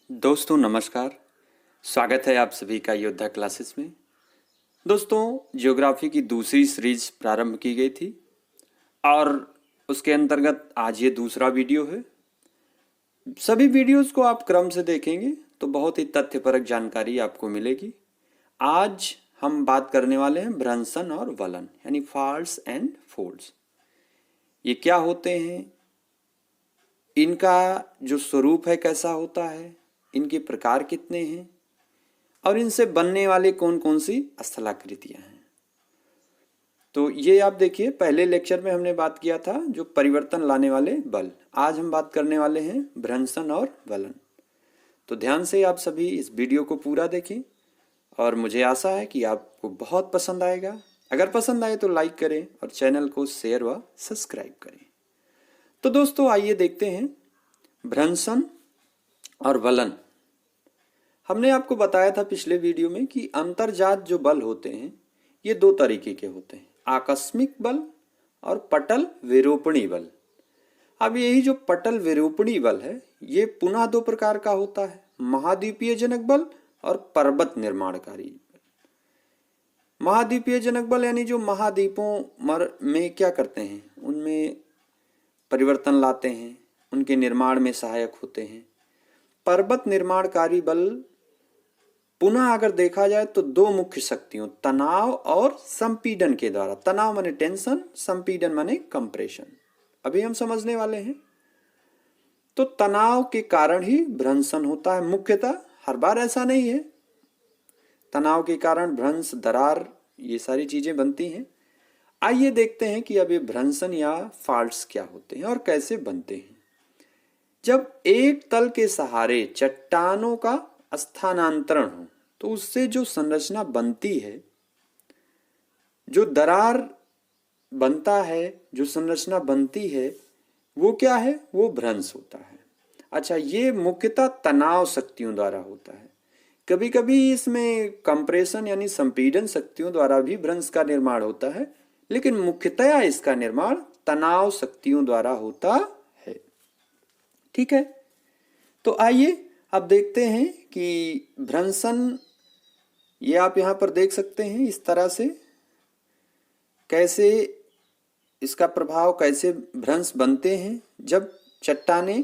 दोस्तों नमस्कार। स्वागत है आप सभी का योद्धा क्लासेस में। दोस्तों ज्योग्राफी की दूसरी सीरीज प्रारंभ की गई थी और उसके अंतर्गत आज ये दूसरा वीडियो है। सभी वीडियोस को आप क्रम से देखेंगे तो बहुत ही तथ्यपरक जानकारी आपको मिलेगी। आज हम बात करने वाले हैं भ्रंशन और वलन यानी फॉल्स एंड फोल्ड्स। ये क्या होते हैं, इनका जो स्वरूप है कैसा होता है, इनके प्रकार कितने हैं और इनसे बनने वाले कौन कौन सी स्थलाकृतियां हैं। तो ये आप देखिए, पहले लेक्चर में हमने बात किया था जो परिवर्तन लाने वाले बल। आज हम बात करने वाले हैं भ्रंशन और वलन। तो ध्यान से आप सभी इस वीडियो को पूरा देखें और मुझे आशा है कि आपको बहुत पसंद आएगा। अगर पसंद आए तो लाइक करें और चैनल को शेयर व सब्सक्राइब करें। तो दोस्तों आइए देखते हैं भ्रंशन और वलन। हमने आपको बताया था पिछले वीडियो में कि अंतर्जात जो बल होते हैं ये दो तरीके के होते हैं, आकस्मिक बल और पटल विरूपणी बल। अब यही जो पटल विरूपणी बल है ये पुनः दो प्रकार का होता है, महाद्वीपीय जनक बल और पर्वत निर्माणकारी बल। महाद्वीपीय जनक बल यानी जो महाद्वीपों में क्या करते हैं, उनमें परिवर्तन लाते हैं, उनके निर्माण में सहायक होते हैं। पर्वत निर्माणकारी बल पुनः अगर देखा जाए तो दो मुख्य शक्तियों तनाव और संपीडन के द्वारा, तनाव माने टेंशन, संपीडन माने कंप्रेशन, अभी हम समझने वाले हैं। तो तनाव के कारण ही भ्रंशन होता है मुख्यतः, हर बार ऐसा नहीं है। तनाव के कारण भ्रंश, दरार, ये सारी चीजें बनती हैं। आइए देखते हैं कि अब ये भ्रंशन या फॉल्ट्स क्या होते हैं और कैसे बनते हैं। जब एक तल के सहारे चट्टानों का स्थानांतरण हो तो उससे जो संरचना बनती है, जो दरार बनता है, जो संरचना बनती है वो क्या है, वो भ्रंश होता है। अच्छा, ये मुख्यतः तनाव शक्तियों द्वारा होता है। कभी कभी इसमें कंप्रेशन यानी संपीडन शक्तियों द्वारा भी भ्रंश का निर्माण होता है, लेकिन मुख्यतया इसका निर्माण तनाव शक्तियों द्वारा होता है। ठीक है, तो आइए अब देखते हैं कि भ्रंशन, ये आप यहां पर देख सकते हैं इस तरह से, कैसे इसका प्रभाव, कैसे भ्रंश बनते हैं जब चट्टानें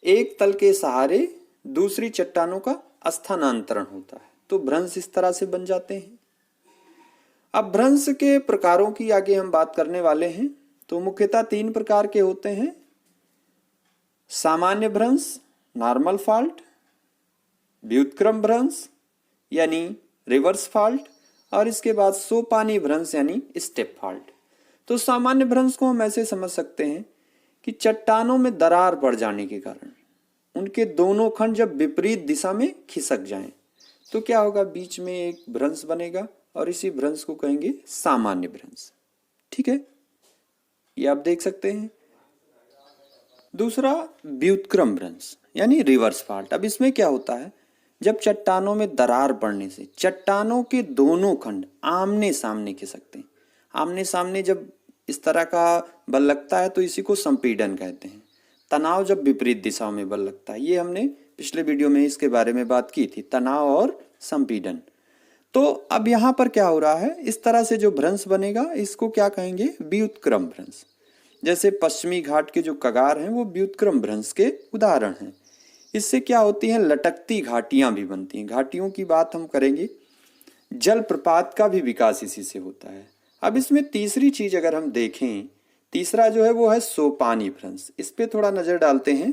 एक तल के सहारे दूसरी चट्टानों का स्थानांतरण होता है तो भ्रंश इस तरह से बन जाते हैं। अब भ्रंश के प्रकारों की आगे हम बात करने वाले हैं। तो मुख्यतः तीन प्रकार के होते हैं, सामान्य भ्रंश नॉर्मल फॉल्ट, व्युत्क्रम भ्रंश यानी रिवर्स फॉल्ट, और इसके बाद सोपानी भ्रंश यानी स्टेप फॉल्ट। तो सामान्य भ्रंश को हम ऐसे समझ सकते हैं कि चट्टानों में दरार पड़ जाने के कारण उनके दोनों खंड जब विपरीत दिशा में खिसक जाएं तो क्या होगा, बीच में एक भ्रंश बनेगा और इसी भ्रंश को कहेंगे सामान्य भ्रंश। ठीक है, ये आप देख सकते हैं। दूसरा व्युत्क्रम भ्रंश यानी रिवर्स फॉल्ट। अब इसमें क्या होता है, जब चट्टानों में दरार पड़ने से चट्टानों के दोनों खंड आमने सामने खिसकते हैं। आमने सामने जब इस तरह का बल लगता है तो इसी को संपीडन कहते हैं। तनाव जब विपरीत दिशाओं में बल लगता है, ये हमने पिछले वीडियो में इसके बारे में बात की थी, तनाव और संपीडन। तो अब यहाँ पर क्या हो रहा है, इस तरह से जो भ्रंश बनेगा इसको क्या कहेंगे, व्युत्क्रम भ्रंश। जैसे पश्चिमी घाट के जो कगार हैं वो व्युत्क्रम भ्रंश के उदाहरण हैं। इससे क्या होती हैं, लटकती घाटियां भी बनती हैं। घाटियों की बात हम करेंगे, जलप्रपात का भी विकास इसी से होता है। अब इसमें तीसरी चीज अगर हम देखें, तीसरा जो है वो है सोपानी भ्रंश। इस पे थोड़ा नजर डालते हैं।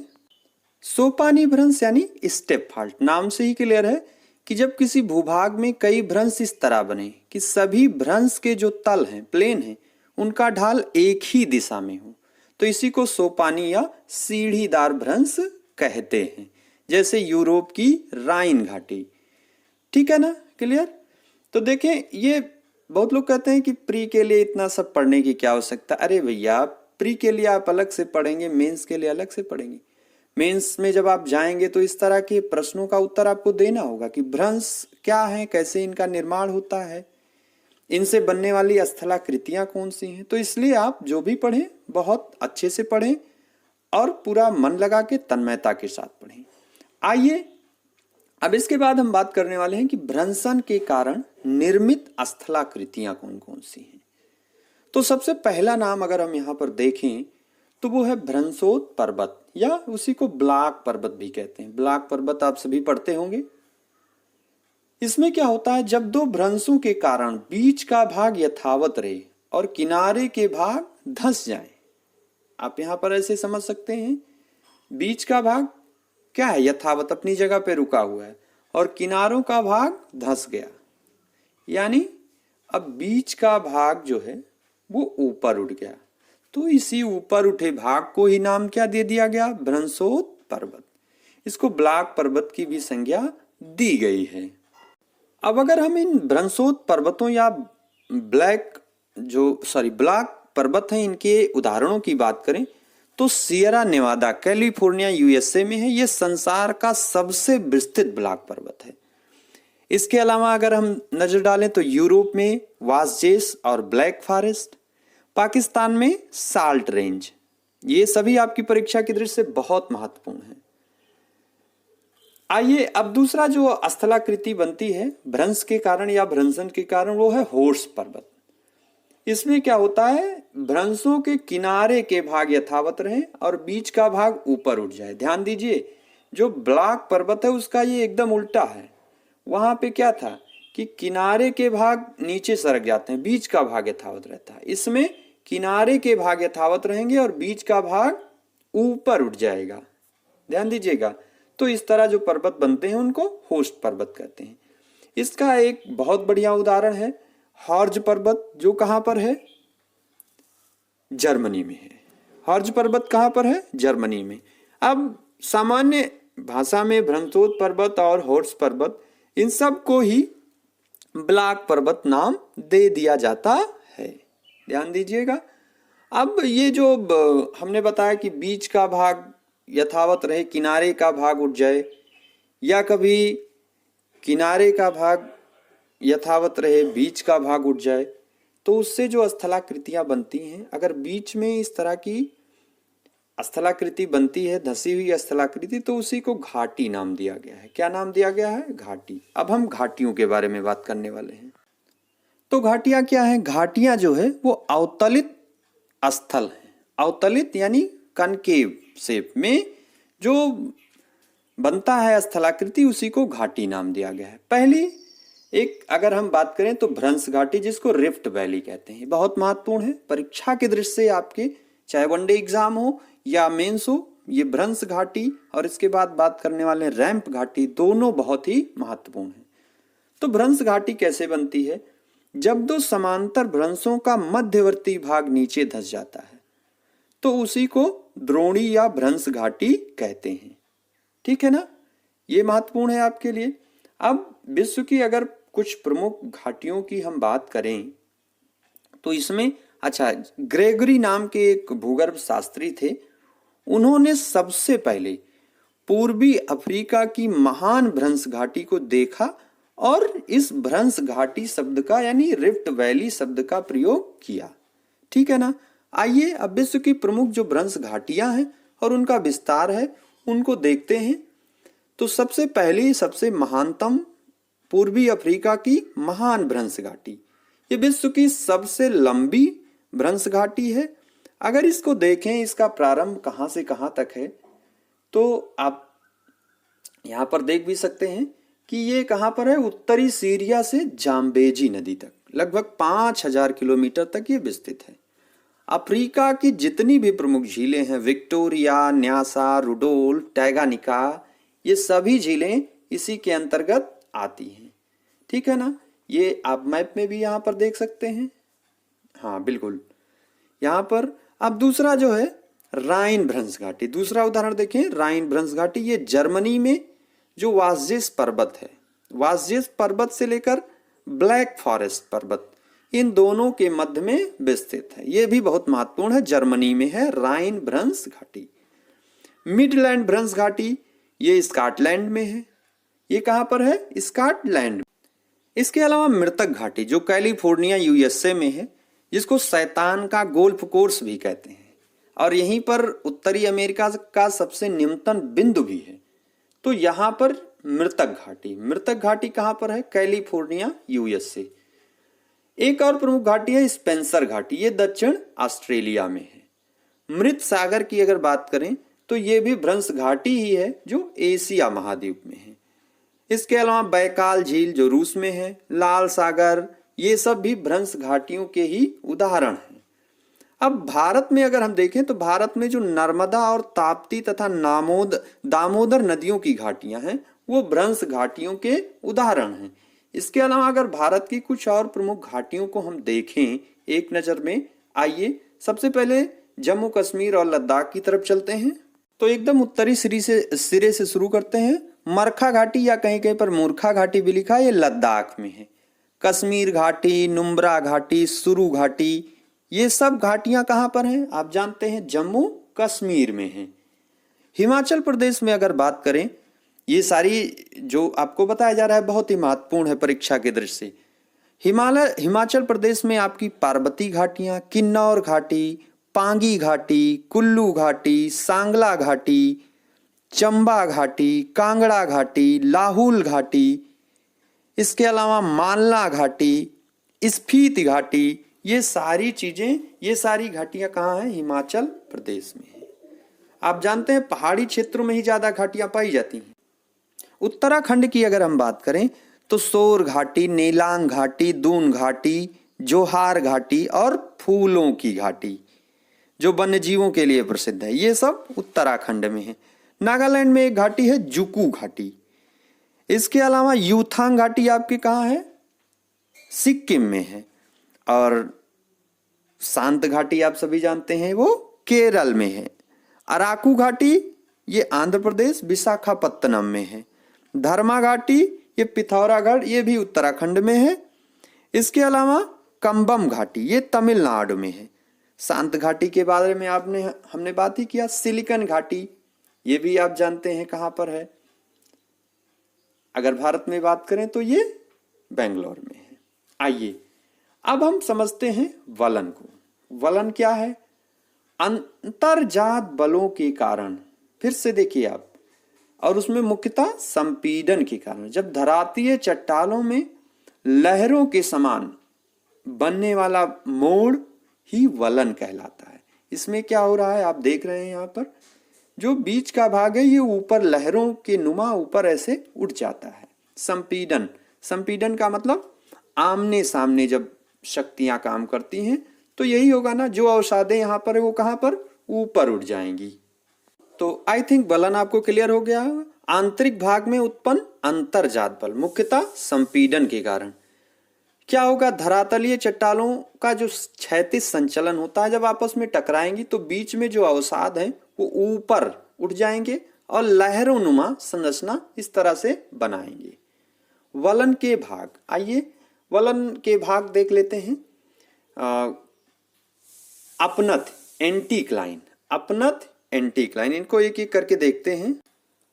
सोपानी भ्रंश यानी स्टेप फॉल्ट, नाम से ही क्लियर है कि जब किसी भूभाग में कई भ्रंश इस तरह बने कि सभी भ्रंश के जो तल हैं, प्लेन हैं, उनका ढाल एक ही दिशा में हो तो इसी को सोपानी या सीढ़ीदार भ्रंश कहते हैं। जैसे यूरोप की राइन घाटी। ठीक है ना, क्लियर। तो देखें, ये बहुत लोग कहते हैं कि प्री के लिए इतना सब पढ़ने की क्या आवश्यकता। अरे भैया, प्री के लिए आप अलग से पढ़ेंगे, मेंस के लिए अलग से पढ़ेंगे। मेंस में जब आप जाएंगे तो इस तरह के प्रश्नों का उत्तर आपको देना होगा कि भ्रंश क्या है, कैसे इनका निर्माण होता है, इनसे बनने वाली स्थलाकृतियां कौन सी हैं। तो इसलिए आप जो भी पढ़ें बहुत अच्छे से पढ़ें और पूरा मन लगा के तन्मयता के साथ पढ़ें। आइए अब इसके बाद हम बात करने वाले हैं कि भ्रंशन के कारण निर्मित स्थलाकृतियां कौन कौन सी हैं। तो सबसे पहला नाम अगर हम यहाँ पर देखें तो वो है भ्रंशोत पर्वत, या उसी को ब्लॉक पर्वत भी कहते हैं। ब्लॉक पर्वत आप सभी पढ़ते होंगे। इसमें क्या होता है, जब दो भ्रंशों के कारण बीच का भाग यथावत रहे और किनारे के भाग धंस जाए। आप यहां पर ऐसे समझ सकते हैं, बीच का भाग क्या है, यथावत अपनी जगह पे रुका हुआ है, और किनारों का भाग धंस गया। यानी अब बीच का भाग जो है वो ऊपर उठ गया, तो इसी ऊपर उठे भाग को ही नाम क्या दे दिया गया, भ्रंशोत पर्वत। इसको ब्लॉक पर्वत की भी संज्ञा दी गई है। अब अगर हम इन भ्रंशोत पर्वतों या ब्लॉक पर्वत हैं, इनके उदाहरणों की बात करें तो सियरा नेवादा कैलिफोर्निया यूएसए में है। यह संसार का सबसे विस्तृत ब्लॉक पर्वत है। इसके अलावा अगर हम नजर डालें तो यूरोप में वासजेस और ब्लैक फॉरेस्ट, पाकिस्तान में साल्ट रेंज। ये सभी आपकी परीक्षा की दृष्टि से बहुत महत्वपूर्ण है। आइए अब दूसरा जो स्थलाकृति बनती है भ्रंश के कारण या भ्रंशन के कारण, वो है हॉर्स पर्वत। इसमें क्या होता है, भ्रंशों के किनारे के भाग यथावत रहे और बीच का भाग ऊपर उठ जाए। ध्यान दीजिए, जो ब्लॉक पर्वत है उसका ये एकदम उल्टा है। वहां पे क्या था कि किनारे के भाग नीचे सरक जाते हैं, बीच का भाग यथावत रहता है। इसमें किनारे के भाग यथावत रहेंगे और बीच का भाग ऊपर उठ जाएगा। ध्यान दीजिएगा। तो इस तरह जो पर्वत बनते हैं उनको होस्ट पर्वत कहते हैं। इसका एक बहुत बढ़िया उदाहरण है हॉर्ज पर्वत, जो कहां पर है, जर्मनी में है। हॉर्ज पर्वत कहां पर है, जर्मनी में। अब सामान्य भाषा में भ्रंशोत पर्वत और हॉर्ज पर्वत, इन सब को ही ब्लॉक पर्वत नाम दे दिया जाता है। ध्यान दीजिएगा। अब ये जो हमने बताया कि बीच का भाग यथावत रहे, किनारे का भाग उठ जाए, या कभी किनारे का भाग यथावत रहे, बीच का भाग उठ जाए, तो उससे जो स्थलाकृतियां बनती हैं, अगर बीच में इस तरह की स्थलाकृति बनती है, धसी हुई स्थलाकृति, तो उसी को घाटी नाम दिया गया है। क्या नाम दिया गया है, घाटी। अब हम घाटियों के बारे में बात करने वाले हैं। तो घाटियां क्या है, घाटियां जो है वो अवतलित स्थल है। अवतलित यानी कनकेव शेप में जो बनता है स्थलाकृति, उसी को घाटी नाम दिया गया है। पहली एक अगर हम बात करें तो भ्रंश घाटी, जिसको रिफ्ट वैली कहते हैं, बहुत महत्वपूर्ण है परीक्षा की दृष्टि से। आपके चाहे वनडे एग्जाम हो या मेंस हो, ये भ्रंश घाटी और इसके बाद बात करने वाले रैंप घाटी, दोनों बहुत ही महत्वपूर्ण है। तो भ्रंश घाटी कैसे बनती है, जब दो समांतर भ्रंशों का मध्यवर्ती भाग नीचे धंस जाता है तो उसी को द्रोणी या भ्रंश घाटी कहते हैं। ठीक है ना, ये महत्वपूर्ण है आपके लिए। अब विश्व की अगर कुछ प्रमुख घाटियों की हम बात करें तो इसमें ग्रेगरी नाम के एक भूगर्भ शास्त्री थे। उन्होंने सबसे पहले पूर्वी अफ्रीका की महान भ्रंश घाटी को देखा और इस भ्रंश घाटी शब्द का यानी रिफ्ट वैली शब्द का प्रयोग किया। ठीक है ना। आइए अब विश्व की प्रमुख जो भ्रंश घाटियां हैं और उनका विस्तार है उनको देखते हैं। तो सबसे पहली सबसे महानतम पूर्वी अफ्रीका की महान भ्रंश घाटी, ये विश्व की सबसे लंबी भ्रंश घाटी है। अगर इसको देखें, इसका प्रारंभ कहां से कहां तक है, तो आप यहां पर देख भी सकते हैं कि ये कहां पर है, उत्तरी सीरिया से जाम्बेजी नदी तक लगभग 5000 किलोमीटर तक ये विस्तृत है। अफ्रीका की जितनी भी प्रमुख झीलें हैं, विक्टोरिया, न्यासा, रुडोल्फ, टैगानिका, ये सभी झीलें इसी के अंतर्गत आती हैं। ठीक है ना। ये आप मैप में भी यहाँ पर देख सकते हैं। हाँ बिल्कुल, यहाँ पर। अब दूसरा जो है राइन भ्रंश घाटी, दूसरा उदाहरण देखें, राइन भ्रंश घाटी। ये जर्मनी में जो वासजेस पर्वत है, वासजेस पर्वत से लेकर ब्लैक फॉरेस्ट पर्वत, इन दोनों के मध्य में विस्तृत है। ये भी बहुत महत्वपूर्ण है, जर्मनी में है राइन भ्रंश घाटी। मिडलैंड भ्रंश घाटी ये स्कॉटलैंड में है। ये कहां पर है, स्कॉटलैंड। इसके अलावा मृतक घाटी जो कैलिफोर्निया यूएसए में है, जिसको शैतान का गोल्फ कोर्स भी कहते हैं, और यहीं पर उत्तरी अमेरिका का सबसे निम्नतम बिंदु भी है। तो यहाँ पर मृतक घाटी। मृतक घाटी कहाँ पर है? California, USA. एक और प्रमुख घाटी है स्पेंसर घाटी, ये दक्षिण ऑस्ट्रेलिया में है। मृत सागर की अगर बात करें तो ये भी भ्रंश घाटी ही है जो एशिया महाद्वीप में है। इसके अलावा बैकाल झील जो रूस में है, लाल सागर, ये सब भी भ्रंश घाटियों के ही उदाहरण हैं। अब भारत में अगर हम देखें तो भारत में जो नर्मदा और ताप्ती तथा दामोदर नदियों की घाटियां हैं वो भ्रंश घाटियों के उदाहरण हैं। इसके अलावा अगर भारत की कुछ और प्रमुख घाटियों को हम देखें एक नजर में, आइए सबसे पहले जम्मू कश्मीर और लद्दाख की तरफ चलते हैं। तो एकदम उत्तरी सिरे से शुरू करते हैं। मरखा घाटी या कहीं कहीं पर मूर्खा घाटी भी लिखा है, ये लद्दाख में है। कश्मीर घाटी, नुब्रा घाटी, सुरु घाटी, ये सब घाटियां कहां पर हैं? आप जानते हैं जम्मू कश्मीर में हैं। हिमाचल प्रदेश में अगर बात करें, ये सारी जो आपको बताया जा रहा है बहुत ही महत्वपूर्ण है परीक्षा के दृष्टि से। हिमाचल प्रदेश में आपकी पार्वती घाटियां, किन्नौर घाटी, पांगी घाटी, कुल्लू घाटी, सांगला घाटी, चंबा घाटी, कांगड़ा घाटी, लाहुल घाटी, इसके अलावा मालना घाटी, स्पीति घाटी, ये सारी घाटियां कहाँ हैं? हिमाचल प्रदेश में है। आप जानते हैं पहाड़ी क्षेत्रों में ही ज्यादा घाटियां पाई जाती हैं। उत्तराखंड की अगर हम बात करें तो सोर घाटी, नेलांग घाटी, दून घाटी, जोहार घाटी और फूलों की घाटी जो वन्य जीवों के लिए प्रसिद्ध है, ये सब उत्तराखंड में है। नागालैंड में एक घाटी है जुकू घाटी। इसके अलावा यूथांग घाटी आपके कहाँ है? सिक्किम में है। और शांत घाटी आप सभी जानते हैं वो केरल में है। अराकू घाटी ये आंध्र प्रदेश विशाखापत्तनम में है। धर्मा घाटी ये पिथौरागढ़, ये भी उत्तराखंड में है। इसके अलावा कंबम घाटी ये तमिलनाडु में है। शांत घाटी के बारे में हमने बात ही किया। सिलिकन घाटी ये भी आप जानते हैं कहां पर है। अगर भारत में बात करें तो ये बेंगलोर में है। आइए अब हम समझते हैं वलन को। वलन क्या है? अंतरजात बलों के कारण, फिर से देखिए आप, और उसमें मुख्यतः संपीड़न के कारण जब धरातीय चट्टानों में लहरों के समान बनने वाला मोड़ ही वलन कहलाता है। इसमें क्या हो रहा है आप देख रहे हैं, यहाँ पर जो बीच का भाग है ये ऊपर लहरों के नुमा ऊपर ऐसे उठ जाता है। संपीड़न का मतलब आमने सामने जब शक्तियां काम करती हैं तो यही होगा ना, जो अवसादें यहाँ पर है वो कहाँ पर ऊपर उठ जाएंगी। तो आई थिंक वलन आपको क्लियर हो गया है। आंतरिक भाग में उत्पन्न अंतरजात बल मुख्यतः संपीड़न के कारण क्या होगा? धरातलीय चट्टानों का जो क्षैतिज संचलन होता है जब आपस में टकराएंगी तो बीच में जो अवसाद है वो ऊपर उठ जाएंगे और लहरों नुमा संरचना इस तरह से बनाएंगे। वलन के भाग, आइए वलन के भाग देख लेते हैं। अपनत, एंटीक्लाइन, अपनत, एंटीक्लाइन, इनको एक एक करके देखते हैं।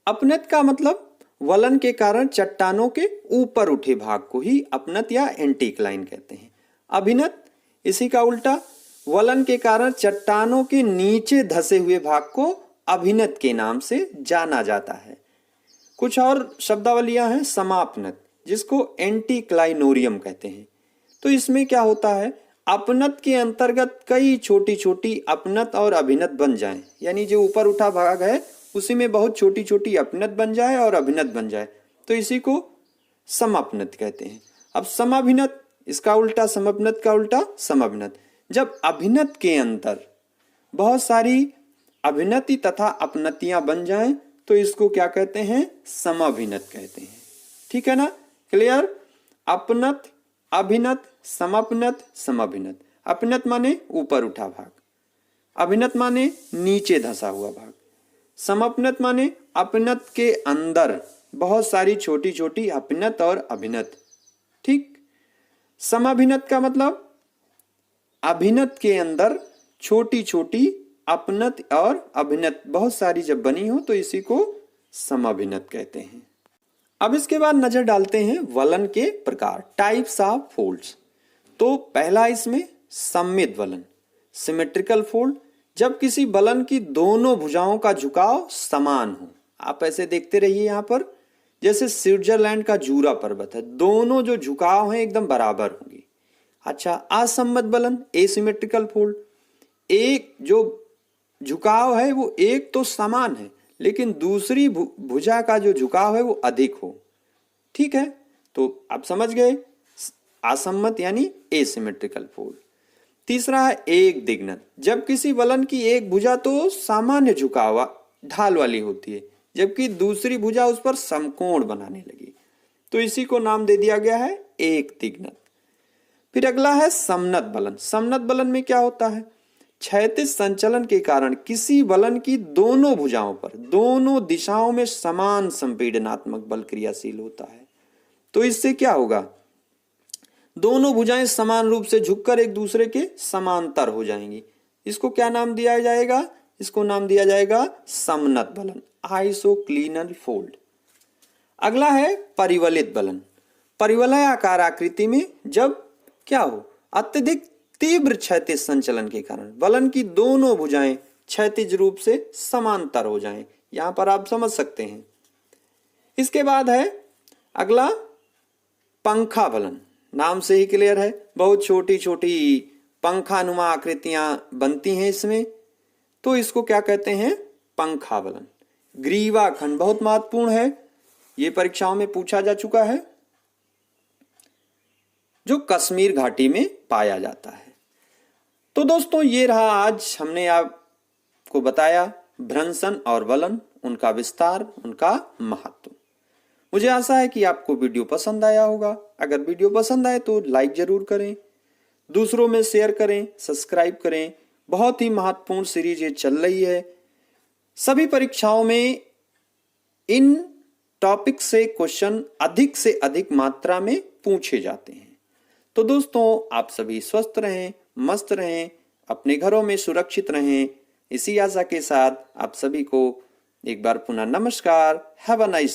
अपनत का मतलब वलन के कारण चट्टानों के ऊपर उठे भाग को ही अपनत या एंटीक्लाइन कहते हैं। अभिनत, इसी का उल्टा, वलन के कारण चट्टानों के नीचे धसे हुए भाग को अभिनत के नाम से जाना जाता है। कुछ और शब्दावलियां हैं। समापनत, जिसको एंटीक्लाइनोरियम कहते हैं। तो इसमें क्या होता है? अपनत के अंतर्गत कई छोटी छोटी अपनत और अभिनत बन जाएं, यानी जो ऊपर उठा भाग है उसी में बहुत छोटी छोटी अपनत बन जाए और अभिनत बन जाए, तो इसी को समअपनत कहते हैं। अब समाभिनत, इसका उल्टा, समअपनत का उल्टा समअभिनत। जब अभिनत के अंदर बहुत सारी अभिनति तथा अपनतियां बन जाएं तो इसको क्या कहते हैं? समअभिनत कहते हैं। ठीक है ना, क्लियर? अपनत, अभिनत, समअपनत, समअभिनत। अपनत माने ऊपर उठा भाग, अभिनत माने नीचे धसा हुआ भाग, समअपनत माने अपनत के अंदर बहुत सारी छोटी छोटी अपनत और अभिनत। ठीक, समअभिनत का मतलब अभिनत के अंदर छोटी छोटी अपनत और अभिनत बहुत सारी जब बनी हो तो इसी को समअभिनत कहते हैं। अब इसके बाद नजर डालते हैं वलन के प्रकार, टाइप्स ऑफ फोल्ड्स। तो पहला इसमें सममित वलन, सिमेट्रिकल फोल्ड, जब किसी वलन की दोनों भुजाओं का झुकाव समान हो। आप ऐसे देखते रहिए यहाँ पर जैसे स्विट्जरलैंड का जूरा पर्वत है, दोनों जो झुकाव हैं एकदम बराबर होंगे। अच्छा, असम्मत बलन, एसिमेट्रिकल फोल्ड, एक जो झुकाव है वो एक तो समान है लेकिन दूसरी भुजा का जो झुकाव है वो अधिक हो। ठीक है, तो आप समझ गए, असम्मत यानी एसिमेट्रिकल फोल्ड। तीसरा है एक दिग्नत, जब किसी वलन की एक भुजा तो सामान्य झुकाव ढाल वाली होती है जबकि दूसरी भुजा उस पर समकोण बनाने लगी, तो इसी को नाम दे दिया गया है एक दिग्नत। फिर अगला है समनत बलन। समनत बलन में क्या होता है, क्षैतिज संचलन के कारण किसी बलन की दोनों भुजाओं पर दोनों दिशाओं में समान संपीड़नात्मक बल क्रियाशील होता है। तो इससे क्या होगा, दोनों भुजाएं समान रूप से झुककर एक दूसरे के समांतर हो जाएंगी। इसको क्या नाम दिया जाएगा, इसको नाम दिया जाएगा समनत बलन, आइसोक्लिनल फोल्ड। अगला है परिवलित बलन। परिवलय आकार आकृति में जब क्या हो, अत्यधिक तीव्र क्षैतिज संचलन के कारण बलन की दोनों भुजाएं क्षैतिज रूप से समांतर हो जाएं, यहां पर आप समझ सकते हैं। इसके बाद है अगला पंखा बलन। नाम से ही क्लियर है, बहुत छोटी छोटी पंखानुमा आकृतियां बनती हैं इसमें, तो इसको क्या कहते हैं, पंखा बलन। ग्रीवा खंड बहुत महत्वपूर्ण है, ये परीक्षाओं में पूछा जा चुका है, जो कश्मीर घाटी में पाया जाता है। तो दोस्तों ये रहा, आज हमने आपको बताया भ्रंशन और वलन, उनका विस्तार, उनका महत्व। मुझे आशा है कि आपको वीडियो पसंद आया होगा। अगर वीडियो पसंद आए तो लाइक जरूर करें, दूसरों में शेयर करें, सब्सक्राइब करें। बहुत ही महत्वपूर्ण सीरीज ये चल रही है। सभी परीक्षाओं में इन टॉपिक से क्वेश्चन अधिक से अधिक मात्रा में पूछे जाते हैं। तो दोस्तों आप सभी स्वस्थ रहें, मस्त रहें, अपने घरों में सुरक्षित रहें। इसी आशा के साथ आप सभी को एक बार पुनः नमस्कार। Have a nice